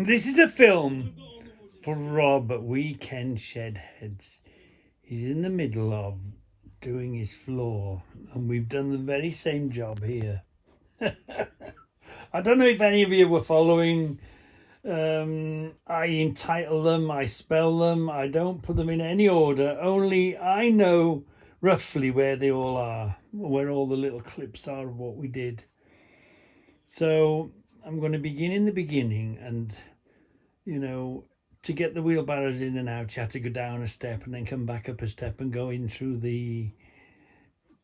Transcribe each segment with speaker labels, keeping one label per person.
Speaker 1: This is a film for Rob Weekend Shedheads. He's in the middle of doing his floor, and we've done the very same job here. I don't know if any of you were following. I entitle them, I spell them, I don't put them in any order, only I know roughly where they all are, where all the little clips are of what we did. So I'm going to begin in the beginning, and to get the wheelbarrows in and out, you had to go down a step and then come back up a step and go in through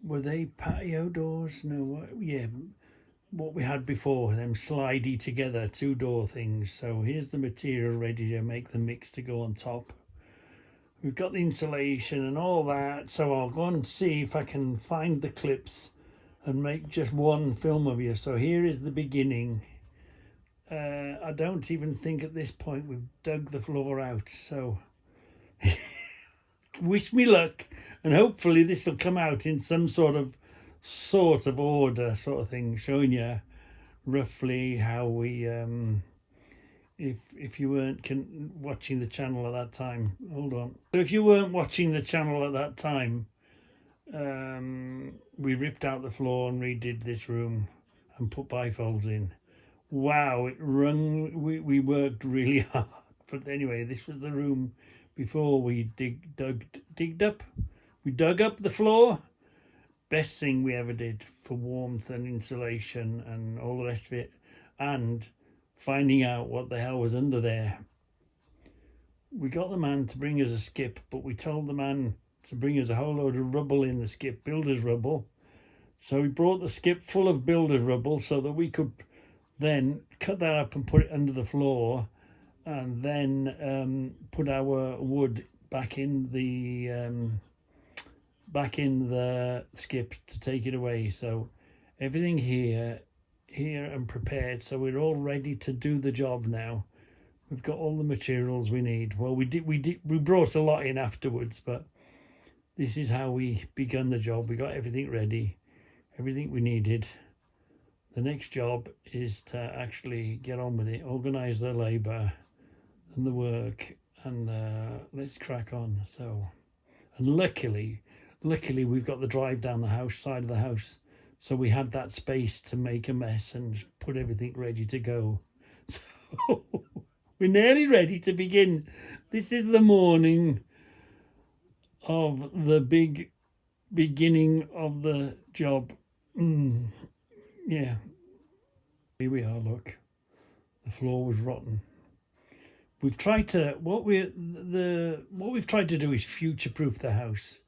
Speaker 1: were they patio doors? No, yeah, what we had before, them slidey together, 2-door things. So here's the material ready to make the mix to go on top. We've got the insulation and all that, so I'll go and see if I can find the clips and make just one film of you. So here is the beginning. I don't even think at this point we've dug the floor out, so wish me luck, and hopefully this will come out in some sort of order sort of thing, showing you roughly how we if you weren't watching the channel at that time. Hold on. So if you weren't watching the channel at that time, we ripped out the floor and redid this room and put bifolds in. Wow, it rung. We worked really hard, but anyway, this was the room before we dug up the floor. Best thing we ever did for warmth and insulation and all the rest of it, and finding out what the hell was under there. We got the man to bring us a skip, but we told the man to bring us a whole load of rubble in the skip, builder's rubble. So we brought the skip full of builder's rubble so that we could then cut that up and put it under the floor, and then put our wood back in the skip to take it away. So everything here and prepared, so we're all ready to do the job now. We've got all the materials we need. Well, we brought a lot in afterwards, but this is how we begun the job. We got everything ready, everything we needed. The next job is to actually get on with it, organise the labour and the work, and let's crack on. So, and luckily we've got the drive down the side of the house, so we had that space to make a mess and put everything ready to go. So we're nearly ready to begin. This is the morning of the big beginning of the job. Yeah, here we are. Look, the floor was rotten. We've tried to what we've tried to do is future-proof the house.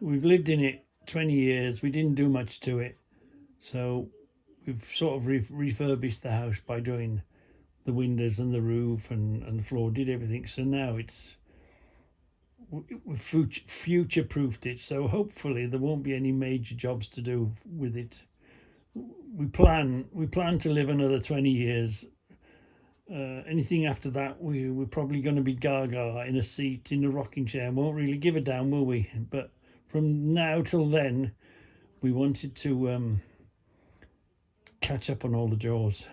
Speaker 1: We've lived in it 20 years. We didn't do much to it, so we've sort of refurbished the house by doing the windows and the roof and the floor. Did everything. So now we've future-proofed it. So hopefully there won't be any major jobs to do with it. We plan to live another 20 years. Anything after that, we're probably going to be gaga in a seat in a rocking chair. Won't really give a damn, will we? But from now till then, we wanted to catch up on all the jaws.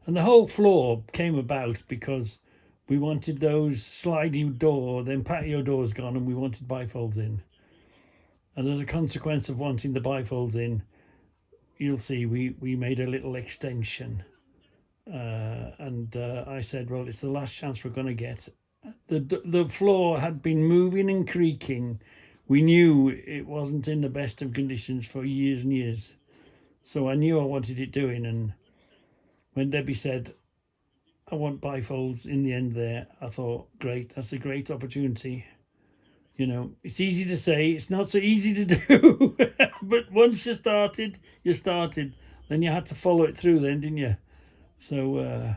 Speaker 1: And the whole floor came about because we wanted those sliding them patio doors gone, and we wanted bifolds in. And as a consequence of wanting the bifolds in, you'll see we made a little extension, and I said, well, it's the last chance we're going to get. The floor had been moving and creaking. We knew it wasn't in the best of conditions for years and years, so I knew I wanted it doing. And when Debbie said, I want bifolds in the end there, I thought, great, that's a great opportunity. It's easy to say, it's not so easy to do. But once you started. Then you had to follow it through then, didn't you? So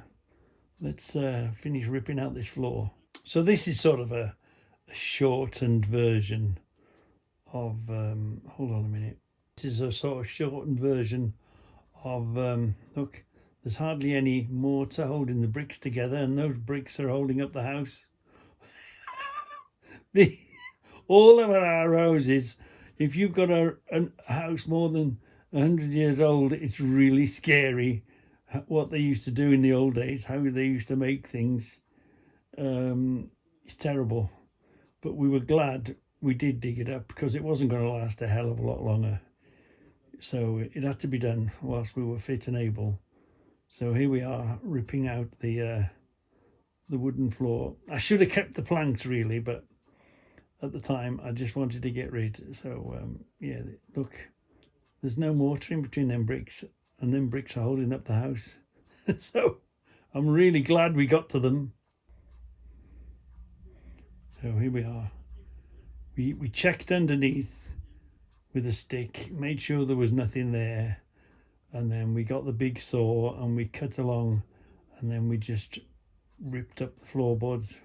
Speaker 1: let's finish ripping out this floor. So this is sort of a shortened version of, hold on a minute. This is a sort of shortened version of, look, there's hardly any mortar holding the bricks together, and those bricks are holding up the house. All of our houses, if you've got a house more than 100 years old, it's really scary what they used to do in the old days, how they used to make things. It's terrible. But we were glad we did dig it up because it wasn't going to last a hell of a lot longer. So it had to be done whilst we were fit and able. So here we are, ripping out the wooden floor. I should have kept the planks really, but at the time I just wanted to get rid. So yeah, look, there's no mortar in between them bricks, and them bricks are holding up the house. So I'm really glad we got to them. So here we are. We checked underneath with a stick, made sure there was nothing there, and then we got the big saw and we cut along, and then we just ripped up the floorboards.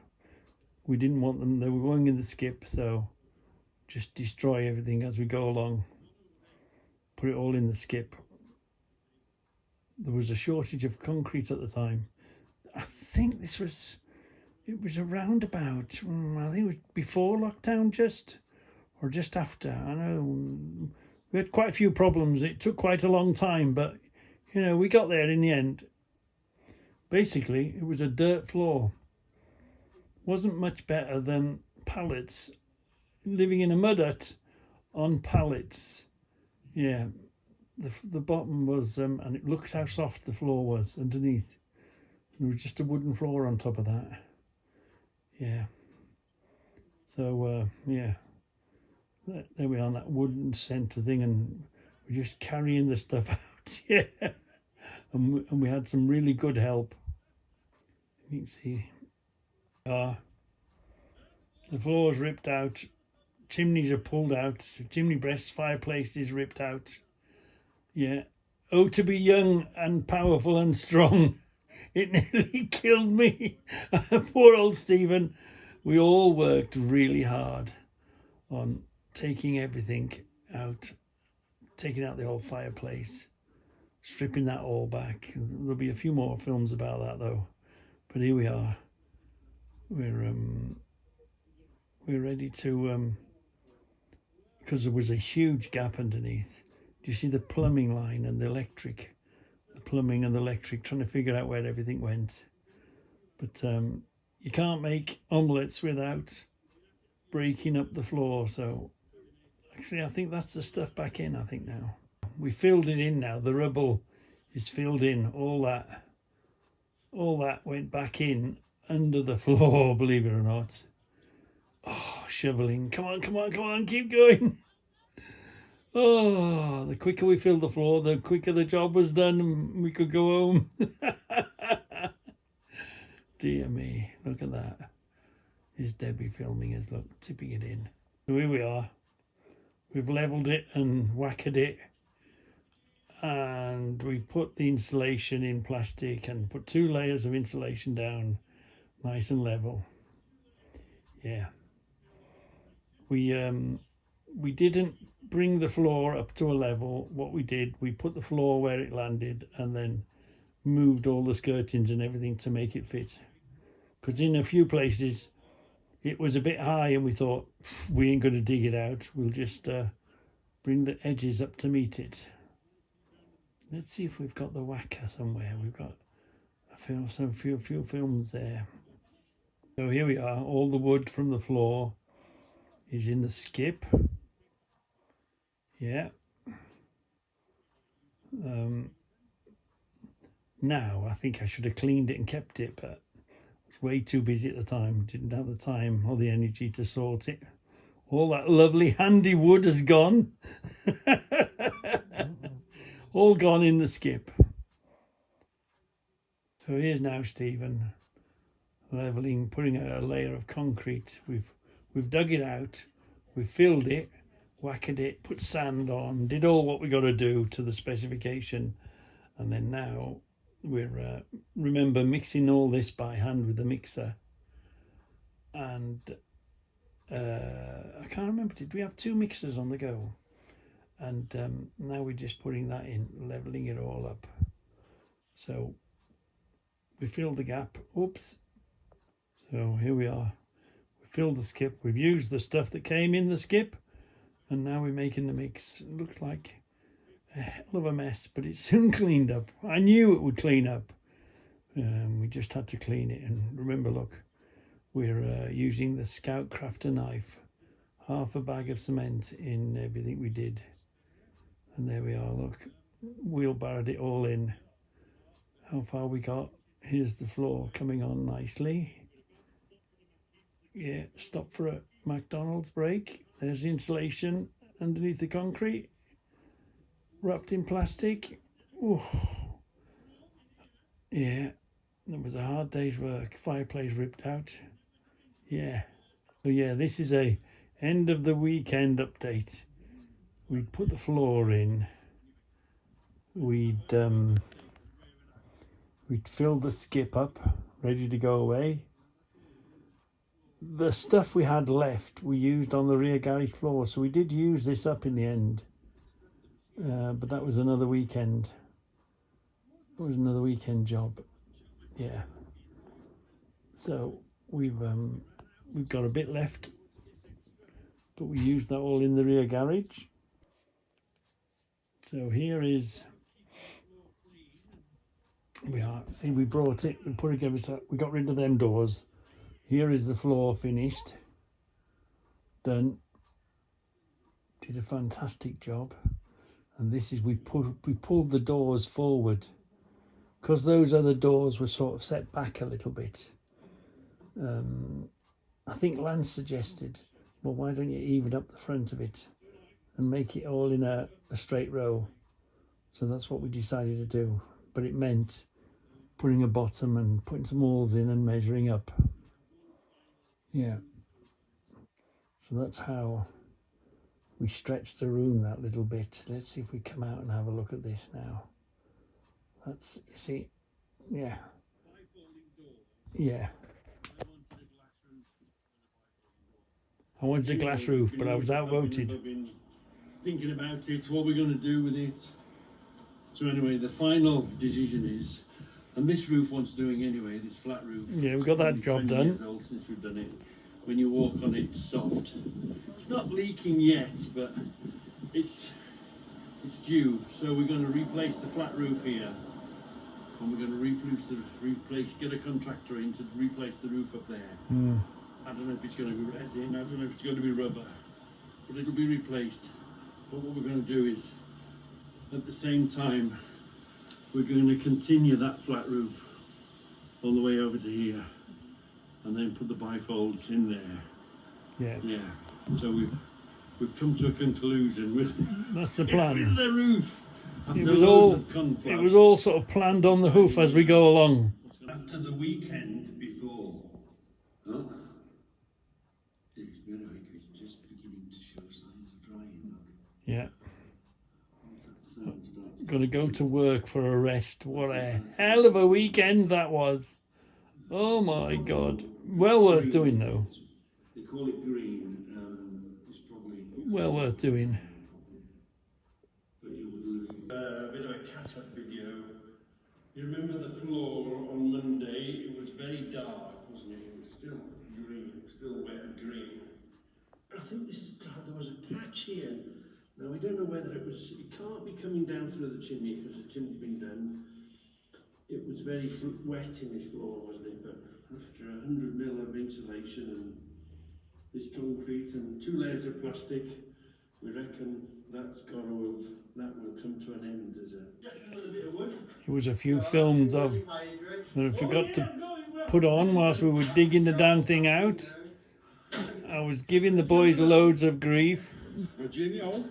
Speaker 1: We didn't want them, they were going in the skip, so just destroy everything as we go along. Put it all in the skip. There was a shortage of concrete at the time. I think it was around about, I think it was before lockdown or just after. I know we had quite a few problems. It took quite a long time, but you know, we got there in the end. Basically, it was a dirt floor. Wasn't much better than pallets, living in a mud hut on pallets. Yeah, the bottom was, and it looked how soft the floor was underneath. There was just a wooden floor on top of that. Yeah. So yeah, there we are on that wooden centre thing, and we're just carrying the stuff out. Yeah, and we had some really good help. You can see, the floor's ripped out, chimneys are pulled out, chimney breasts, fireplaces ripped out. Yeah. Oh, to be young and powerful and strong. It nearly killed me. Poor old Stephen. We all worked really hard on taking everything out, taking out the old fireplace, stripping that all back. There'll be a few more films about that though. But here we are. We're ready to, because there was a huge gap underneath. Do you see the plumbing line and the electric? The plumbing and the electric, trying to figure out where everything went. But you can't make omelettes without breaking up the floor. So actually, I think that's the stuff back in, I think now. We filled it in now. The rubble is filled in. All that went back in under the floor, believe it or not. Oh, shoveling. Come on, come on, come on, keep going. Oh, the quicker we filled the floor, the quicker the job was done and we could go home. Dear me, look at that. Here's Debbie filming us, look, tipping it in. So here we are. We've levelled it and whacked it. And we've put the insulation in plastic and put 2 layers of insulation down, nice and level. Yeah. We didn't bring the floor up to a level. What we did, we put the floor where it landed and then moved all the skirtings and everything to make it fit. Because in a few places it was a bit high and we thought, we ain't going to dig it out. We'll just bring the edges up to meet it. Let's see if we've got the whacker somewhere. We've got a few films there. So here we are. All the wood from the floor is in the skip. Yeah. Now I think I should have cleaned it and kept it, but I was way too busy at the time. Didn't have the time or the energy to sort it. All that lovely handy wood has gone. All gone in the skip. So here's now Stephen leveling, putting a layer of concrete. We've dug it out, we've filled it, whacked it, put sand on, did all what we got to do to the specification, and then now we're remember mixing all this by hand with the mixer. And I can't remember, did we have 2 mixers on the go? And now we're just putting that in, leveling it all up. So we filled the gap. Oops. So here we are. We filled the skip. We've used the stuff that came in the skip, and now we're making the mix. It looks like a hell of a mess, but it soon cleaned up. I knew it would clean up. We just had to clean it. And remember, look, we're using the Scout Crafter knife, half a bag of cement in everything we did. And there we are, look, wheelbarrowed it all in. How far we got? Here's the floor coming on nicely. Yeah, stop for a McDonald's break. There's the insulation underneath the concrete, wrapped in plastic. Ooh. Yeah, that was a hard day's work. Fireplace ripped out. Yeah. So yeah, this is a end of the weekend update. We'd put the floor in. We'd filled the skip up, ready to go away. The stuff we had left we used on the rear garage floor, so we did use this up in the end, but that was another weekend. It was another weekend job. Yeah, so we've got a bit left, but we used that all in the rear garage. So here is, we brought it, we put it, we got rid of them doors. Here is the floor finished, done. Did a fantastic job. And this is, we pulled the doors forward because those other doors were sort of set back a little bit. I think Lance suggested, well, why don't you even up the front of it and make it all in a straight row? So that's what we decided to do. But it meant putting a bottom and putting some walls in and measuring up. Yeah, so that's how we stretched the room that little bit. Let's see if we come out and have a look at this now. That's, you see, yeah, yeah. I wanted a glass roof, but I was outvoted.
Speaker 2: I've been thinking about it, what we're going to do with it. So anyway, the final decision is, and this roof wants doing anyway, this flat roof.
Speaker 1: Yeah, we got that job done.
Speaker 2: Years old since we've done it. When you walk on it, it's soft. It's not leaking yet, but it's due. So we're going to replace the flat roof here, and we're going to get a contractor in to replace the roof up there. I don't know if it's going to be resin, I don't know if it's going to be rubber, but it'll be replaced. But what we're going to do is, at the same time, we're going to continue that flat roof all the way over to here, and then put the bifolds in there.
Speaker 1: Yeah.
Speaker 2: Yeah. So we've come to a conclusion with
Speaker 1: That's the plan.
Speaker 2: With the roof.
Speaker 1: It was all sort of planned on the hoof as we go along.
Speaker 2: After the weekend before, look, it's just beginning to show signs of drying. Look.
Speaker 1: Yeah. Gonna go to work for a rest. What a hell of a weekend that was. Oh my God. Well worth doing though.
Speaker 2: They call it green. It's probably
Speaker 1: well worth doing.
Speaker 2: A bit of a catch-up video. You remember the floor on Monday? It was very dark, wasn't it? It was still green, still wet and green. I think there was a patch here. Now we don't know whether it can't be coming down through the chimney because the chimney's been done. It was very wet in this floor, wasn't it? But after 100 mil of insulation and this concrete and 2 layers of plastic, we reckon that will come to an end as just another bit of wood.
Speaker 1: There was a few films that I forgot to put on whilst we were digging the damn thing out. I was giving the boys loads of grief.
Speaker 3: Reggie in the hole.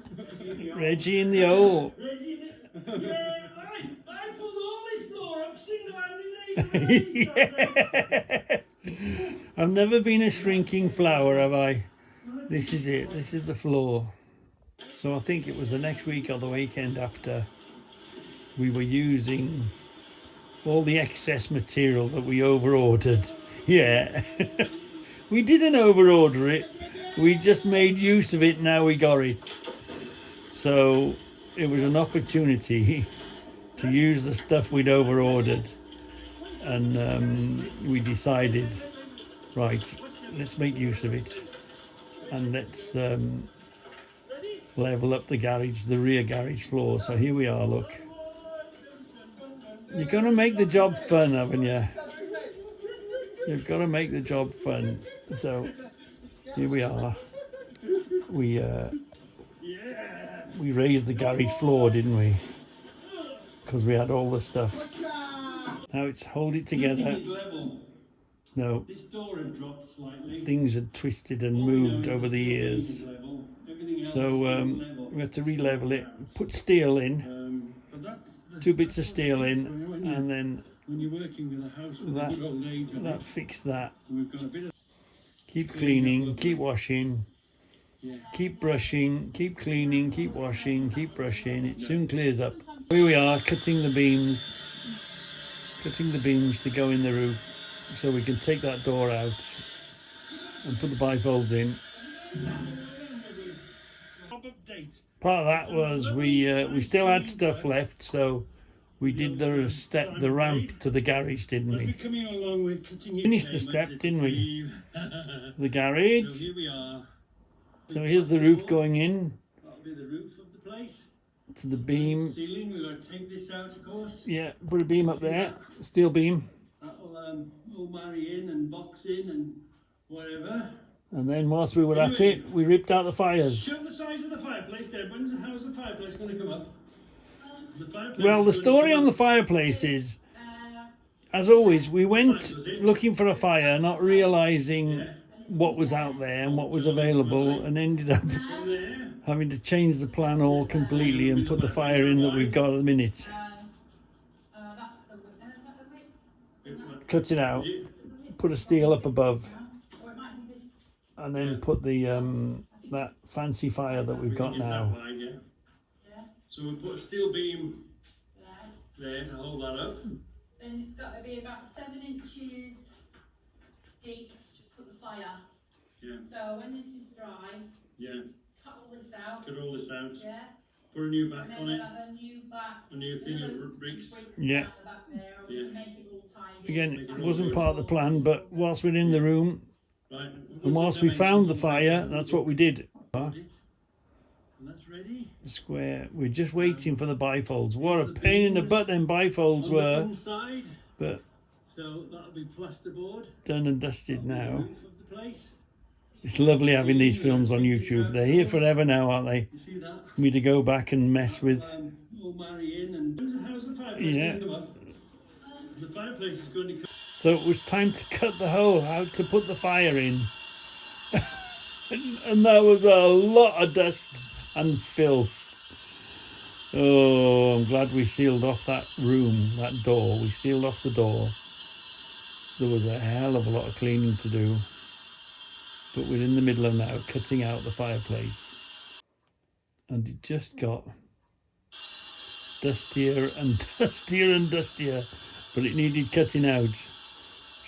Speaker 1: Reggie in the hole.
Speaker 2: Yeah, I pulled all this floor up single-handedly.
Speaker 1: I've never been a shrinking flower, have I? This is it. This is the floor. So I think it was the next week or the weekend after we were using all the excess material that we over-ordered. Yeah. We didn't over-order it. We just made use of it, now we got it. So it was an opportunity to use the stuff we'd over-ordered. And we decided, right, let's make use of it. And let's level up the garage, the rear garage floor. So here we are, look. You're going to make the job fun, haven't you? You've got to make the job fun. So here we are. We raised the garage floor, didn't we? Because we had all the stuff. Now it's hold it together. No,
Speaker 2: This door had dropped slightly.
Speaker 1: things had twisted and moved over the years. So we had to re-level it, put steel in, 2 bits of steel in, and then
Speaker 2: when you're working with a house with a good old age on
Speaker 1: that
Speaker 2: it,
Speaker 1: fixed that.
Speaker 2: we've got a bit of
Speaker 1: Keep cleaning, keep washing,
Speaker 2: yeah.
Speaker 1: keep brushing, keep cleaning, keep washing, keep brushing. It soon clears up. Here we are, cutting the beams to go in the roof, so we can take that door out and put the bifolds in. Part of that was we still had stuff left, so we did the ramp to the garage, didn't we?
Speaker 2: Coming along with cutting it
Speaker 1: Finished the
Speaker 2: down,
Speaker 1: step,
Speaker 2: went
Speaker 1: didn't
Speaker 2: to
Speaker 1: we?
Speaker 2: Steve.
Speaker 1: The garage.
Speaker 2: So here we are.
Speaker 1: So here's the roof going in
Speaker 2: That'll be the roof of the place.
Speaker 1: to the beam.
Speaker 2: Ceiling, we've got to take this out, of course.
Speaker 1: Yeah, put a beam up there, steel beam.
Speaker 2: That'll all marry in and box in and whatever.
Speaker 1: And then whilst we were at it, we ripped out the fires.
Speaker 2: Show the size of the fireplace, Deb. How's the fireplace going to come up? The fireplace
Speaker 1: Well, the
Speaker 2: is going to
Speaker 1: story
Speaker 2: come
Speaker 1: on the
Speaker 2: up.
Speaker 1: fireplace is, as always, we went looking for a fire, not realising what was out there and what was available, and ended up
Speaker 2: From there,
Speaker 1: having to change the plan all completely and put the fire in that we've got at the minute. Cut it out, put a steel up above, and then put the that fancy fire that we've got
Speaker 2: is that
Speaker 1: now.
Speaker 2: wide, yeah? So we put a steel beam there to hold that up.
Speaker 3: Then it's got to be about 7 inches deep to put the fire.
Speaker 2: Yeah.
Speaker 3: So when this is dry,
Speaker 2: Yeah.
Speaker 3: cut all this out.
Speaker 2: Cut all this out.
Speaker 3: Yeah.
Speaker 2: Put a new back
Speaker 3: And then
Speaker 2: on
Speaker 3: we'll
Speaker 2: it.
Speaker 3: have a new back.
Speaker 2: A new thing
Speaker 3: little
Speaker 2: of bricks.
Speaker 1: Yeah.
Speaker 3: Out the back there, obviously make it all tidy.
Speaker 1: Again, it wasn't part of the plan, but whilst we're in the room
Speaker 2: Right.
Speaker 1: and whilst we found the fire, that's what we did.
Speaker 2: And that's ready.
Speaker 1: Square. We're just waiting for the bifolds. What a pain in the butt them bifolds
Speaker 2: On the
Speaker 1: were,
Speaker 2: inside.
Speaker 1: but
Speaker 2: So that'll be plasterboard.
Speaker 1: done and dusted now.
Speaker 2: Roof of the place.
Speaker 1: It's lovely having these films on YouTube. They're here forever now, aren't they?
Speaker 2: You see that?
Speaker 1: For me to go back and mess with.
Speaker 2: All marry in and how's the fireplace
Speaker 1: Yeah.
Speaker 2: going to come up? The fireplace is going to come.
Speaker 1: So it was time to cut the hole out to put the fire in. and that was a lot of dust and filth. Oh, I'm glad we sealed off that room, that door. We sealed off the door. There was a hell of a lot of cleaning to do. But we're in the middle of now cutting out the fireplace. And it just got dustier and dustier and dustier. But it needed cutting out.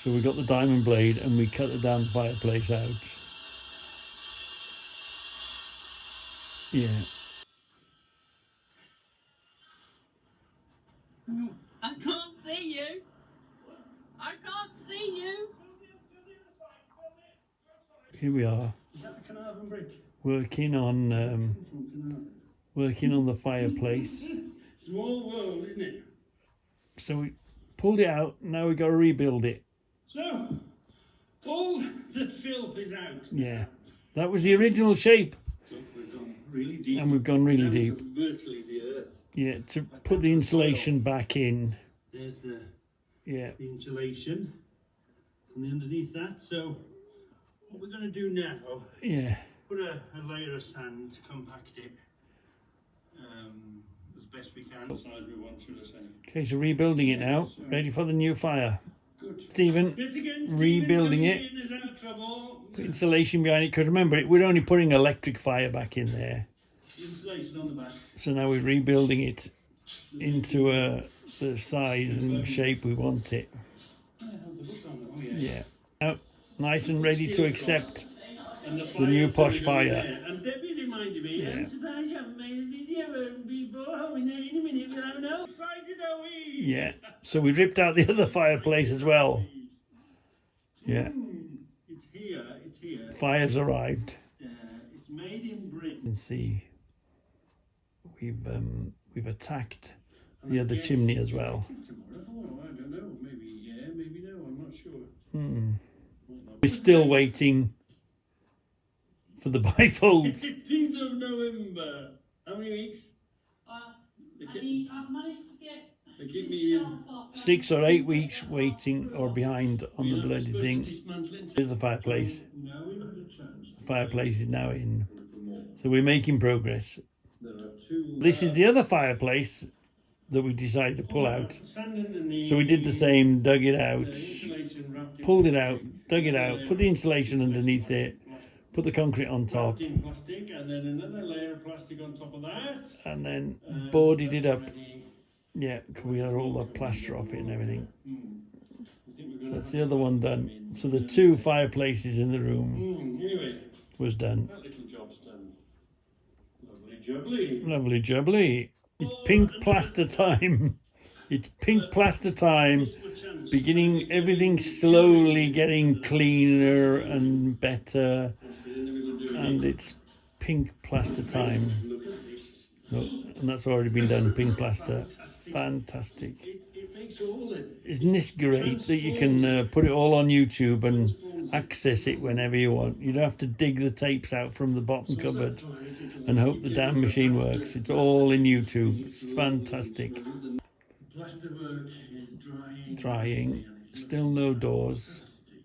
Speaker 1: So we got the diamond blade and we cut the damn fireplace out. Yeah.
Speaker 3: I can't see you. I can't see you.
Speaker 1: Here we are,
Speaker 2: Is that the Carnarvon brick?
Speaker 1: working on the fireplace.
Speaker 2: Small world, isn't it?
Speaker 1: So we pulled it out. Now we got to rebuild it.
Speaker 2: So, all the filth is out.
Speaker 1: Yeah, that was the original shape,
Speaker 2: Look, we've gone really deep.
Speaker 1: and we've gone really
Speaker 2: down to
Speaker 1: deep.
Speaker 2: virtually the earth.
Speaker 1: Yeah, to put the insulation back in.
Speaker 2: There's the
Speaker 1: Yeah,
Speaker 2: insulation and underneath that. So, what we're going to do now,
Speaker 1: yeah.
Speaker 2: put a layer of sand to compact it as best we can. The size we want, should I say?
Speaker 1: Okay, so rebuilding it now. Ready for the new fire.
Speaker 2: Good.
Speaker 1: Stephen,
Speaker 2: Yet again, Stephen
Speaker 1: rebuilding
Speaker 2: coming
Speaker 1: it.
Speaker 2: in is out of trouble.
Speaker 1: Put insulation behind it. Because remember, we're only putting electric fire back in there.
Speaker 2: Insulation on the back.
Speaker 1: So now we're rebuilding it into the size and shape we want it.
Speaker 2: Oh, yeah.
Speaker 1: Yeah. Now, nice and ready to accept.
Speaker 2: And
Speaker 1: The new posh
Speaker 2: fire's
Speaker 1: fire.
Speaker 2: gonna be there. And Debbie reminded me,
Speaker 1: Yeah.
Speaker 2: I'm surprised you haven't made a video before. Oh, in a minute, but I'm not excited, are we?
Speaker 1: Yeah. So we ripped out the other fireplace as well. Yeah.
Speaker 2: It's here, it's here.
Speaker 1: Fire's arrived.
Speaker 2: It's made in
Speaker 1: You
Speaker 2: Britain.
Speaker 1: can see we've attacked
Speaker 2: And
Speaker 1: the
Speaker 2: I
Speaker 1: other
Speaker 2: guess
Speaker 1: chimney as
Speaker 2: it's
Speaker 1: well.
Speaker 2: tomorrow. Oh, I don't know. Maybe yeah, maybe no. I'm not sure.
Speaker 1: We're still waiting for the bifolds.
Speaker 2: 15th of November. How many weeks? They keep,
Speaker 3: I've managed to get
Speaker 2: they keep
Speaker 3: the
Speaker 2: me
Speaker 3: shelf
Speaker 2: in.
Speaker 3: off.
Speaker 1: 6 or 8 weeks waiting or behind on the bloody thing. There's the fireplace.
Speaker 2: Now we've had a chance.
Speaker 1: The fireplace is now in. So we're making progress.
Speaker 2: There are two.
Speaker 1: This is the other fireplace that we decided to pull out. So we did the same, dug it out, pulled it out, dug it out, put the insulation underneath it, put the concrete on top,
Speaker 2: In plastic, and then another layer of plastic on top of that.
Speaker 1: and then boarded it up.
Speaker 2: Ready.
Speaker 1: Yeah, we had all the plaster off it and everything.
Speaker 2: I think we're
Speaker 1: So
Speaker 2: gonna
Speaker 1: that's
Speaker 2: have
Speaker 1: the other
Speaker 2: to
Speaker 1: one
Speaker 2: put them
Speaker 1: done.
Speaker 2: in.
Speaker 1: So the 2 fireplaces in the room
Speaker 2: Anyway,
Speaker 1: was done.
Speaker 2: that little job's done. Lovely jubbly.
Speaker 1: Lovely jubbly. It's pink plaster time. It's pink plaster time. Beginning, everything slowly getting cleaner and better. And it's pink plaster time.
Speaker 2: Look at this.
Speaker 1: Look, and that's already been done, pink plaster. Fantastic.
Speaker 2: It makes all the
Speaker 1: Isn't this great that you can put it all on YouTube and access it whenever you want? You don't have to dig the tapes out from the bottom cupboard and hope the damn machine works. It's all in YouTube. It's fantastic.
Speaker 2: plasterwork is drying.
Speaker 1: Drying.
Speaker 2: nicely, and it's
Speaker 1: Still
Speaker 2: looking
Speaker 1: no doors.
Speaker 2: fantastic.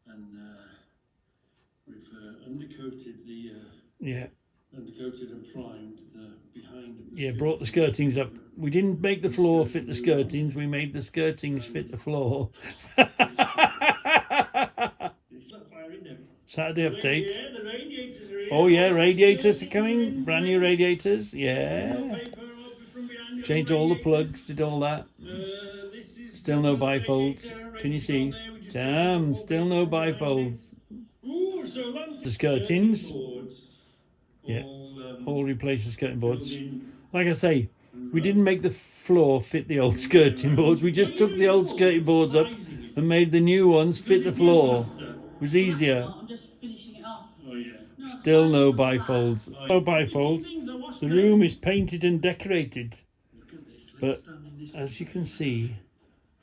Speaker 2: And we've undercoated the
Speaker 1: Yeah,
Speaker 2: undercoated and primed the behind of the
Speaker 1: yeah, brought the skirtings up. We didn't make the floor fit the skirtings, we made the skirtings fit the floor.
Speaker 2: It's not firing now.
Speaker 1: Saturday update.
Speaker 2: Yeah, the radiators are here.
Speaker 1: Oh yeah, radiators are coming. Brand new radiators. Yeah.
Speaker 2: Paper open from behind
Speaker 1: Changed all the plugs, did all that.
Speaker 2: This is
Speaker 1: Still no
Speaker 2: the
Speaker 1: bifolds.
Speaker 2: radiator,
Speaker 1: Can you
Speaker 2: radiator
Speaker 1: see?
Speaker 2: on there, we just
Speaker 1: Damn,
Speaker 2: took
Speaker 1: still
Speaker 2: the
Speaker 1: no
Speaker 2: whole paper behind it.
Speaker 1: bifolds.
Speaker 2: Ooh, so that's
Speaker 1: The skirtings.
Speaker 2: boards.
Speaker 1: Yeah.
Speaker 2: All,
Speaker 1: All replaced the skirting boards.
Speaker 2: filled in.
Speaker 1: Like I say, we didn't make the floor fit the old skirting boards. We just took the old skirting boards up and made the new ones fit the floor. It was easier.
Speaker 3: I'm just finishing it off.
Speaker 2: Oh yeah.
Speaker 3: No,
Speaker 1: Still
Speaker 3: it's
Speaker 1: no
Speaker 3: fine.
Speaker 1: bifolds. No bifolds. The room is painted and decorated.
Speaker 2: Look at this.
Speaker 1: But
Speaker 2: Let's stand in this
Speaker 1: as you
Speaker 2: picture.
Speaker 1: can see,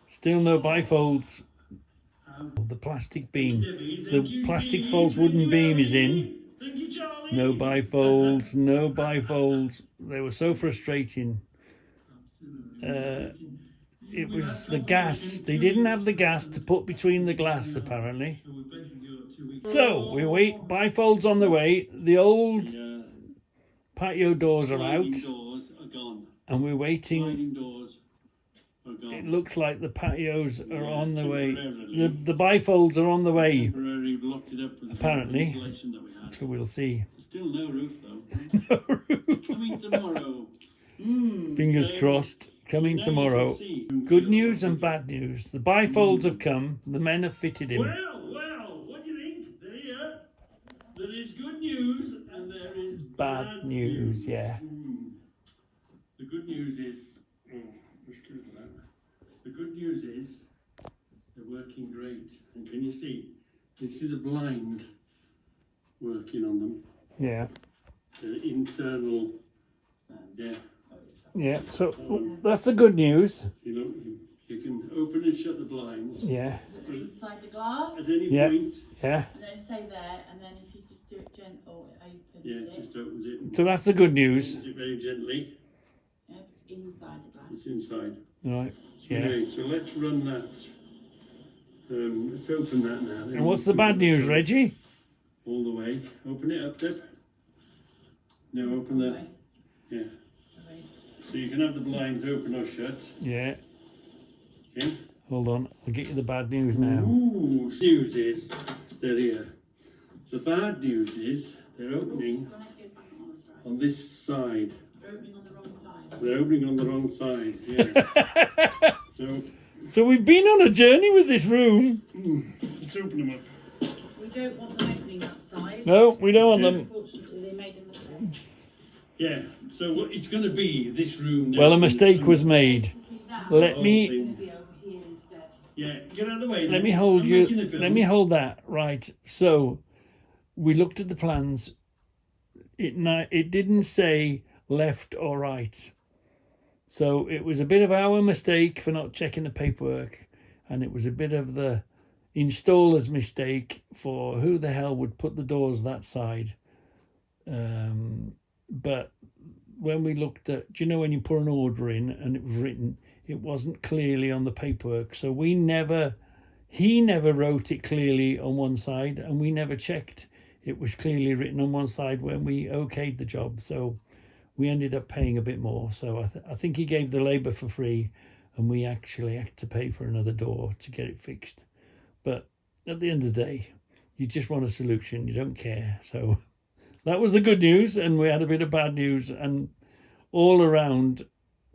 Speaker 1: still no bifolds. The plastic beam. The plastic false wooden beam is in.
Speaker 2: Thank you, Charlie.
Speaker 1: No bifolds, no bifolds. They were so frustrating. It was the gas. They didn't have the gas to put between the glass, apparently.
Speaker 2: So we basically got 2 weeks.
Speaker 1: So we wait. Bifolds on the way. The old
Speaker 2: Yeah.
Speaker 1: patio doors are
Speaker 2: Sliding
Speaker 1: out,
Speaker 2: doors are gone.
Speaker 1: and we're waiting.
Speaker 2: Sliding doors are gone.
Speaker 1: It looks like the patios are on the way.
Speaker 2: Temporarily.
Speaker 1: The bifolds are on the way.
Speaker 2: Temporarily blocked it up with
Speaker 1: Apparently.
Speaker 2: the insulation that we had.
Speaker 1: So we'll see.
Speaker 2: Still no roof though. Coming tomorrow.
Speaker 1: Fingers
Speaker 2: okay.
Speaker 1: crossed. Coming
Speaker 2: Now you
Speaker 1: tomorrow.
Speaker 2: can see.
Speaker 1: Good news and bad news. The bifolds have come. The men have fitted him.
Speaker 2: Well, what do you think? There you are. There is good news and there is
Speaker 1: Bad news, yeah.
Speaker 2: The good news is, excuse me, the good news is they're working great. And can you see? You see the blind working on them.
Speaker 1: Yeah.
Speaker 2: The internal, yeah.
Speaker 1: Yeah. So that's the good news.
Speaker 2: You know, you can open and shut the blinds
Speaker 1: Yeah.
Speaker 3: Inside the glass,
Speaker 2: at any
Speaker 1: Yeah.
Speaker 2: point.
Speaker 1: Yeah.
Speaker 3: and then say there, and then if you just do it gentle, it opens
Speaker 2: Yeah,
Speaker 3: it.
Speaker 2: it just opens it.
Speaker 1: So that's the good news.
Speaker 2: Opens it very gently.
Speaker 3: Yeah, it's inside the glass.
Speaker 2: It's inside.
Speaker 1: Right. Yeah.
Speaker 2: Okay, so let's run that. Let's open that now.
Speaker 1: And what's the bad news, Reggie?
Speaker 2: All the way. Open it up, Deb. Now open that.
Speaker 3: Okay,
Speaker 2: Yeah.
Speaker 3: sorry.
Speaker 2: So you can have the blinds open or shut.
Speaker 1: Yeah.
Speaker 2: Okay.
Speaker 1: Hold on. I'll get you the bad news now.
Speaker 2: Ooh. News is they're here. The bad news is they're opening
Speaker 3: When I go back on this right,
Speaker 2: on this side.
Speaker 3: they're opening on the wrong side.
Speaker 2: They're opening on the wrong side. Yeah. So
Speaker 1: So we've been on a journey with this room.
Speaker 2: let's open them up.
Speaker 3: We don't want them opening that side.
Speaker 1: No, we don't want them.
Speaker 3: Unfortunately, they made a mistake.
Speaker 2: Yeah. So what it's going to be this room. Now
Speaker 1: Well, a
Speaker 2: is
Speaker 1: mistake was
Speaker 2: some-
Speaker 1: made.
Speaker 3: Basically that
Speaker 1: Let
Speaker 2: whole
Speaker 1: me
Speaker 2: thing.
Speaker 3: will be over here instead.
Speaker 2: Yeah. Get out of the way.
Speaker 1: let
Speaker 2: then.
Speaker 1: me hold
Speaker 2: I'm
Speaker 1: you.
Speaker 2: making a film.
Speaker 1: Let me hold that. Right. So we looked at the plans. It didn't say left or right. So it was a bit of our mistake for not checking the paperwork, and it was a bit of the installer's mistake for who the hell would put the doors that side. But when we looked at, do you know when you put an order in and it was written, it wasn't clearly on the paperwork. So he never wrote it clearly on one side, and we never checked it was clearly written on one side when we okayed the job. So we ended up paying a bit more. So I think he gave the labour for free, and we actually had to pay for another door to get it fixed. But at the end of the day, you just want a solution. You don't care. So that was the good news, and we had a bit of bad news, and all around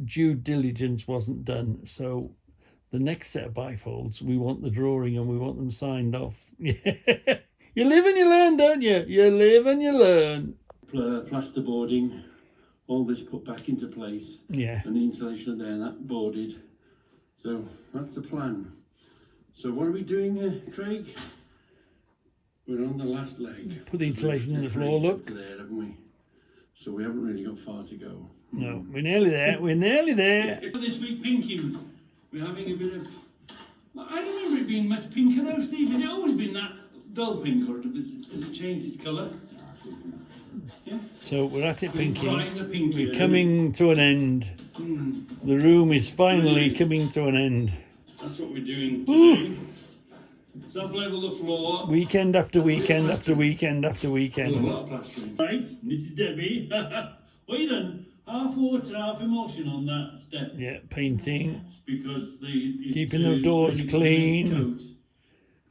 Speaker 1: due diligence wasn't done. So the next set of bifolds, we want the drawing and we want them signed off. You live and you learn, don't you? You live and you learn.
Speaker 2: Plasterboarding, all this put back into place,
Speaker 1: Yeah.
Speaker 2: and the insulation there, and that boarded. So that's the plan. So what are we doing, Craig? We're on the last leg.
Speaker 1: Put the insulation in the floor, look.
Speaker 2: There, haven't we? So we haven't really got far to go.
Speaker 1: No, we're nearly there. We're nearly there.
Speaker 2: This week, pinking. We're having a bit of. I don't remember it being much pinker though, Steve. Has it always been that dull pink, or has it changed its colour? Yeah.
Speaker 1: So we're at it
Speaker 2: Trying
Speaker 1: pinking.
Speaker 2: the pinky.
Speaker 1: We're coming to an end. The room is finally coming to an end.
Speaker 2: That's what we're doing today. Self-level the floor.
Speaker 1: Weekend after weekend after weekend after
Speaker 2: A
Speaker 1: weekend.
Speaker 2: lot of plastering. Right, Mrs. Debbie. What you done? Half water, half emulsion on that step.
Speaker 1: Yeah, painting.
Speaker 2: It's because
Speaker 1: Keeping the doors clean.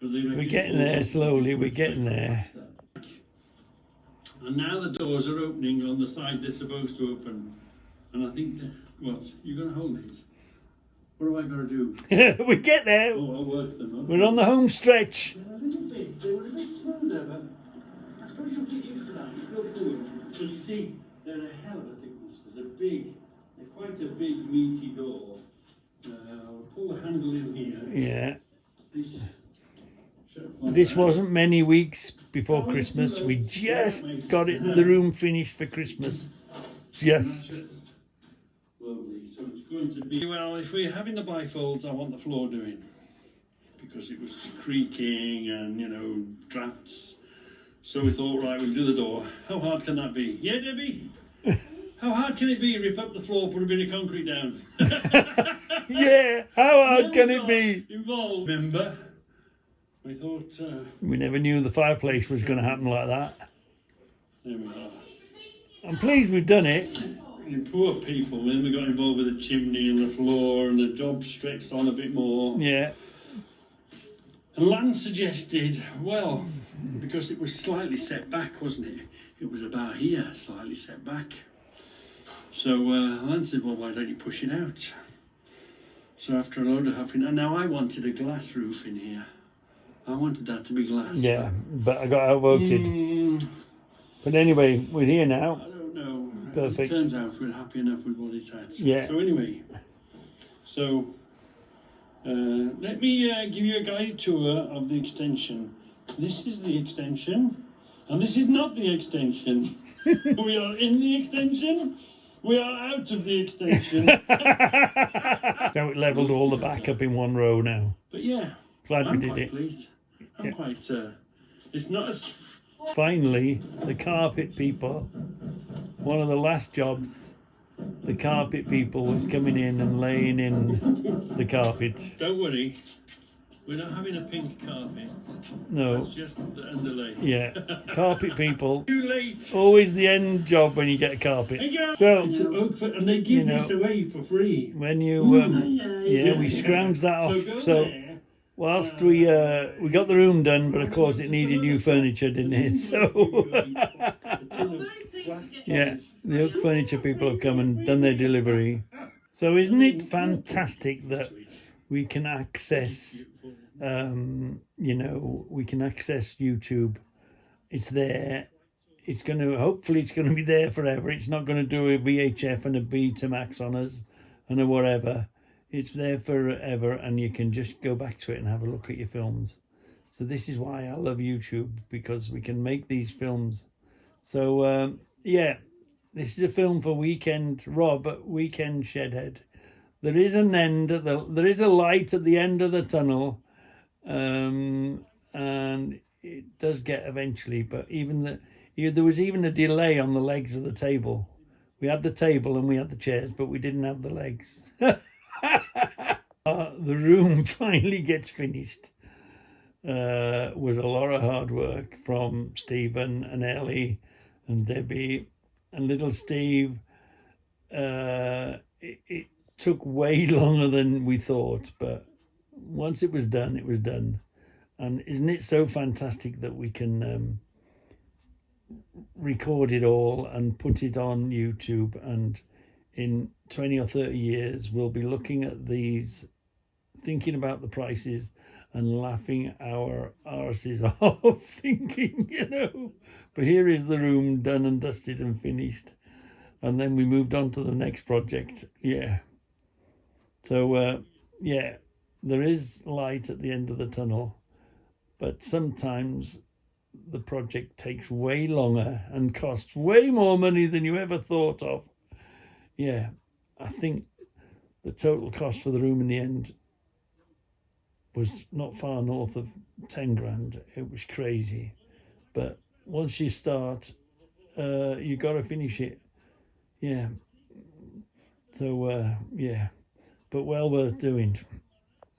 Speaker 2: We're
Speaker 1: We're getting there slowly. We're getting there.
Speaker 2: And now the doors are opening on the side they're supposed to open. And I think, what? You're going to hold it? What have I got to do?
Speaker 1: We get there.
Speaker 2: Oh, I'll work them up.
Speaker 1: We're on the home stretch.
Speaker 2: They're a little bit, they were a bit smoother, but I suppose you'll get used to that. It's still cool. So you see, they're a hell of a thickness. They're quite a big, meaty door. I'll pull the handle in here.
Speaker 1: Yeah. This wasn't many weeks before Christmas. We just got it, the room finished for Christmas. Just.
Speaker 2: Lovely. So it's going to be, well, if we're having the bifolds, I want the floor doing, because it was creaking and, you know, drafts. So we thought, right, we'll do the door. How hard can that be? Yeah, Debbie? How hard can it be? Rip up the floor, put a bit of concrete down.
Speaker 1: Yeah, how hard can it be?
Speaker 2: Involved. Remember? We thought,
Speaker 1: We never knew the fireplace was going to happen like that.
Speaker 2: there we are.
Speaker 1: I'm pleased we've done it.
Speaker 2: You poor people, then we got involved with the chimney and the floor, and the job stretched on a bit more.
Speaker 1: Yeah.
Speaker 2: And Lan suggested, well, because it was slightly set back, wasn't it? It was about here, slightly set back. So Lan said, well, why don't you push it out? So after a load of huffing, and now I wanted a glass roof in here. I wanted that to be glass.
Speaker 1: Yeah, but I got outvoted. But anyway, we're here
Speaker 2: I
Speaker 1: now.
Speaker 2: don't know.
Speaker 1: Perfect.
Speaker 2: It turns out we're happy enough with what it's at.
Speaker 1: Yeah.
Speaker 2: So anyway, let me give you a guided tour of the extension. This is the extension, and this is not the extension. We are in the extension. We are out of the extension.
Speaker 1: So it levelled all the back up in one row now.
Speaker 2: But yeah,
Speaker 1: Glad we
Speaker 2: I'm
Speaker 1: did
Speaker 2: quite
Speaker 1: it.
Speaker 2: pleased. I'm
Speaker 1: Yeah.
Speaker 2: quite. It's not as.
Speaker 1: Finally, the carpet people, one of the last jobs, the carpet people was coming in and laying in the carpet.
Speaker 2: Don't worry, we're not having a pink carpet.
Speaker 1: No,
Speaker 2: It's just the underlay.
Speaker 1: yeah, carpet people,
Speaker 2: Too late.
Speaker 1: always the end job when you get a carpet. So,
Speaker 2: It's an oak and they give
Speaker 1: you know,
Speaker 2: this away for free.
Speaker 1: when you, yeah, we scrounged that
Speaker 2: go
Speaker 1: off. So,
Speaker 2: there.
Speaker 1: whilst we got the room done, but of course it needed new furniture, didn't it? So, yeah, the Oak Furniture people have come and done their delivery. So isn't it fantastic that we can access, we can access YouTube. It's there. Hopefully it's going to be there forever. It's not going to do a VHF and a Betamax on us and a whatever. It's there forever, and you can just go back to it and have a look at your films. So this is why I love YouTube, because we can make these films. So, yeah, this is a film for weekend Rob, weekend Shedhead. There is an end. There is a light at the end of the tunnel, and it does get eventually. But there was even a delay on the legs of the table. We had the table and we had the chairs, but we didn't have the legs. The room finally gets finished. Was a lot of hard work from Stephen and Ellie and Debbie and little Steve. It took way longer than we thought, but once it was done, it was done. And isn't it so fantastic that we can record it all and put it on YouTube, and in 20 or 30 years we'll be looking at these, thinking about the prices and laughing our arses off, thinking, but here is the room done and dusted and finished. And then we moved on to the next project. Yeah. So, yeah, there is light at the end of the tunnel, but sometimes the project takes way longer and costs way more money than you ever thought of. Yeah, I think the total cost for the room in the end was not far north of 10 grand. It was crazy. But once you start, you got to finish it. Yeah. So, yeah, but well worth doing.